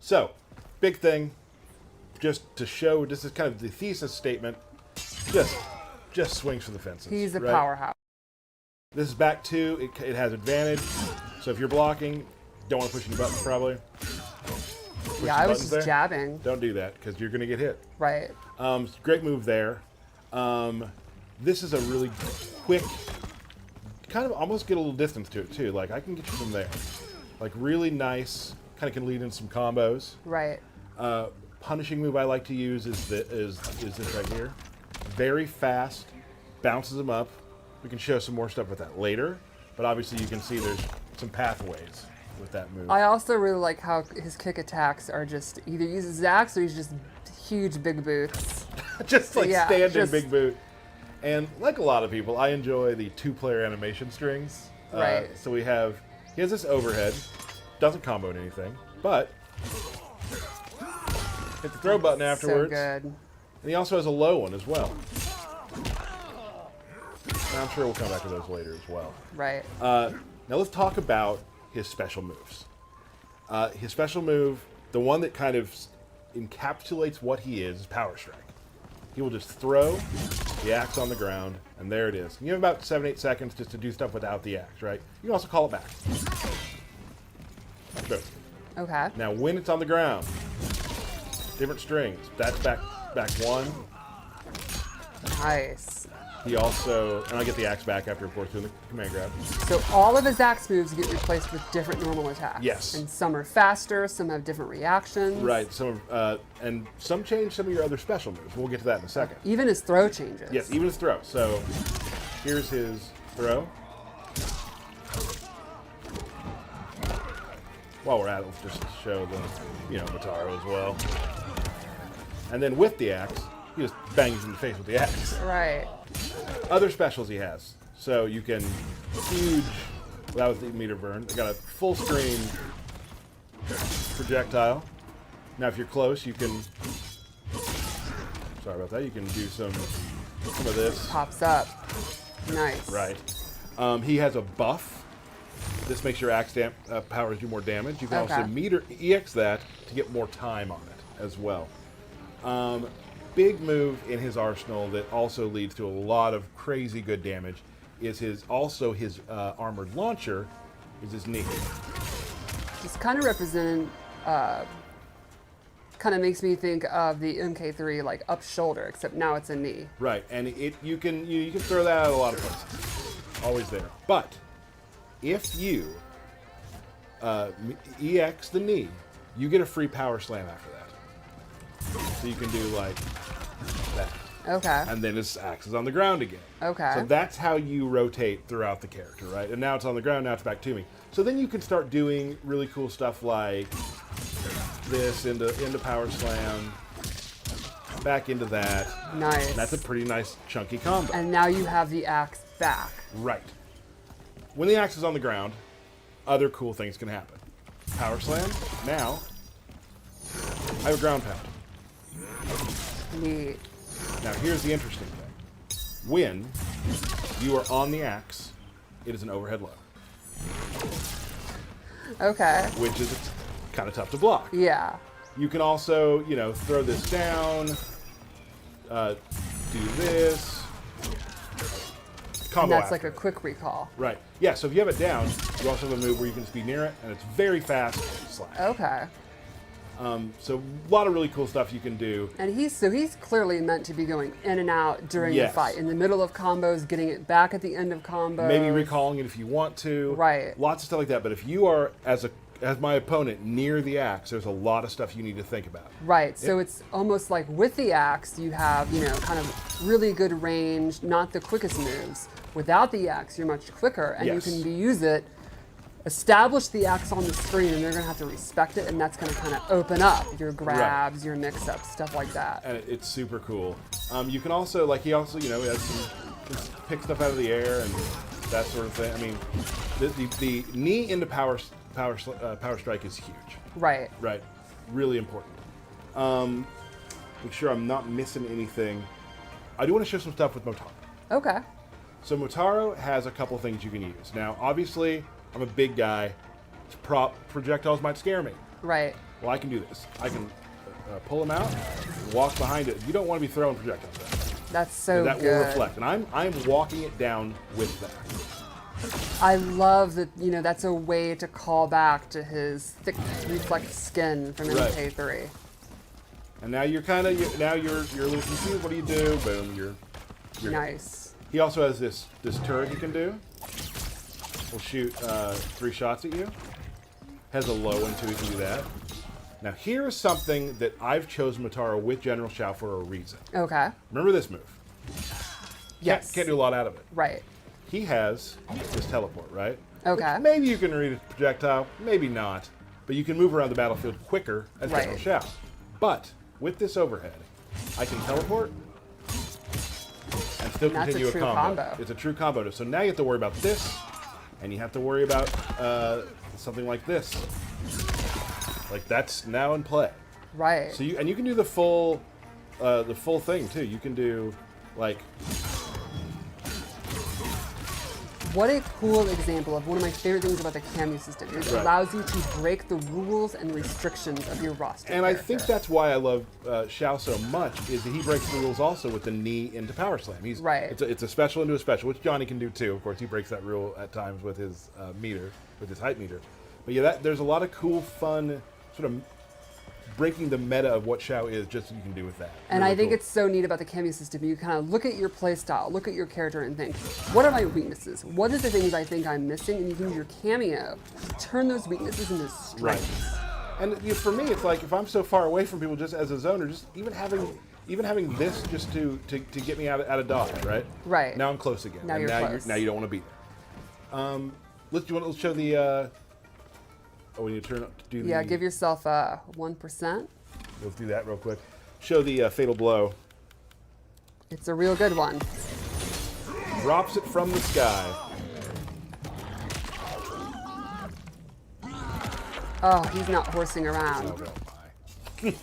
So, big thing, just to show, this is kind of the thesis statement, just swings for the fences. He's a right? powerhouse. This is back two, it has advantage, so if you're blocking, don't want to push any buttons probably. Push Yeah, some I was buttons just there. jabbing. Don't do that, because you're going to get hit. Right. Great move there. This is a really quick, kind of almost get a little distance to it too. Like I can get you from there. Like really nice, kind of can lead into some combos. Right. Punishing move I like to use is this right here. Very fast, bounces them up. We can show some more stuff with that later, but obviously you can see there's some pathways with that move. I also really like how his kick attacks are just either uses axe or he's just huge big boots. Just like Yeah, standard big boot. And like a lot of people, I enjoy the two-player animation strings. Right. So he has this overhead, doesn't combo anything, but hit the throw button afterwards. So good. And he also has a low one as well. And I'm sure we'll come back to those later as well. Right. Now let's talk about his special moves. His special move, the one that kind of encapsulates what he is Power Strike. He will just throw the axe on the ground, and there it is. You have about 7-8 seconds just to do stuff without the axe, right? You can also call it back. Boom. Okay. Now, when it's on the ground, different strings. That's back one. Nice. He also, and I get the axe back after, of course, doing the command grab. So all of his axe moves get replaced with different normal attacks. Yes. And some are faster, some have different reactions. Right. And some change some of your other special moves. We'll get to that in a second. Even his throw changes. Yes, even his throw. So here's his throw. While we're at it, let's just show the, Motaro as well. And then with the axe, he just bangs in the face with the axe. Right. Other specials he has. So you can huge, that was the meter burn. I got a full screen projectile. Now if you're close, you can, sorry about that, you can do some of this. Pops up. Nice. Right. He has a buff. This makes your axe powers do more damage. You can also meter EX that to get more time on it as well. Big move in his arsenal that also leads to a lot of crazy good damage is his armored launcher is his knee. It's kind of representing, kind of makes me think of the MK3 like up shoulder, except now it's a knee. Right, and you can throw that out a lot of places. Always there. But if you EX the knee, you get a free power slam after that. So you can do like that. Okay. And then his axe is on the ground again. Okay. So that's how you rotate throughout the character, right? And now it's on the ground, now it's back to me. So then you can start doing really cool stuff like this into power slam, back into that. Nice. And that's a pretty nice chunky combo. And now you have the axe back. Right. When the axe is on the ground, other cool things can happen. Power slam. Now, I have a ground pound. Neat. Now, here's the interesting thing. When you are on the axe, it is an overhead low. Okay. Which is kind of tough to block. Yeah. You can also, throw this down, do this. Combo And that's like after a quick recall. Right. Yeah, so if you have it down, you also have a move where you can just be near it, and it's very fast slash. Okay. So a lot of really cool stuff you can do. And he's clearly meant to be going in and out during Yes. the fight, in the middle of combos, getting it back at the end of combos. Maybe recalling it if you want to. Right. Lots of stuff like that. But if you are, as my opponent, near the axe, there's a lot of stuff you need to think about. Right. So it's almost like with the axe, you have, kind of really good range, not the quickest moves. Without the axe, you're much quicker, and Yes. you can use it, establish the axe on the screen, and they're going to have to respect it, and that's going to kind of open up your grabs, your mix-ups, stuff like that. And it's super cool. You can also, he also, has some, just pick stuff out of the air and that sort of thing. I mean, the knee into power strike is huge. Right. Right. Really important. Make sure I'm not missing anything. I do want to show some stuff with Motaro. Okay. So Motaro has a couple things you can use. Now, obviously, I'm a big guy. Projectiles might scare me. Right. Well, I can do this. I can pull him out, walk behind it. You don't want to be throwing projectiles at it. That's so That good. will reflect, and I'm walking it down with that. I love that, that's a way to call back to his thick reflect skin from MK3. And now you're kind of you're a little confused. What do you do? Boom, you're Nice. He also has this turret he can do. Will shoot 3 shots at you. Has a low one too. He can do that. Now here's something that I've chosen Matara with General Shao for a reason. Okay. Remember this move? Yes. Can't do a lot out of it. Right. He has this teleport, right? Okay. Which maybe you can read a projectile, maybe not. But you can move around the battlefield quicker as General Shao. But with this overhead, I can teleport and still continue a combo. It's a true combo. So now you have to worry about this, and you have to worry about something like this. Like that's now in play. Right. So you can do the full thing too. You can do like. What a cool example of one of my favorite things about the Cameo system. It allows you to break the rules and restrictions of your roster. And I think that's why I love Shao so much, is that he breaks the rules also with the knee into power slam. It's a special into a special, which Johnny can do too. Of course, he breaks that rule at times with his meter, with his height meter. But yeah, there's a lot of cool, fun, sort of breaking the meta of what Shao is, just so you can do with that. And really I think cool. it's so neat about the Cameo system. You kind of look at your play style, look at your character, and think, what are my weaknesses? What are the things I think I'm missing? And you can use your Cameo to turn those weaknesses into strengths. Right. And for me, it's like if I'm so far away from people, just as a zoner, just even having this just to get me out of dodge, right? Right. Now I'm close again. Now you're close. Now you don't want to be there. Let's show the. We need to turn up to do the. Yeah, give yourself 1%. Let's do that real quick. Show the fatal blow. It's a real good one. Drops it from the sky. Oh, he's not horsing around. Oh, no, bye.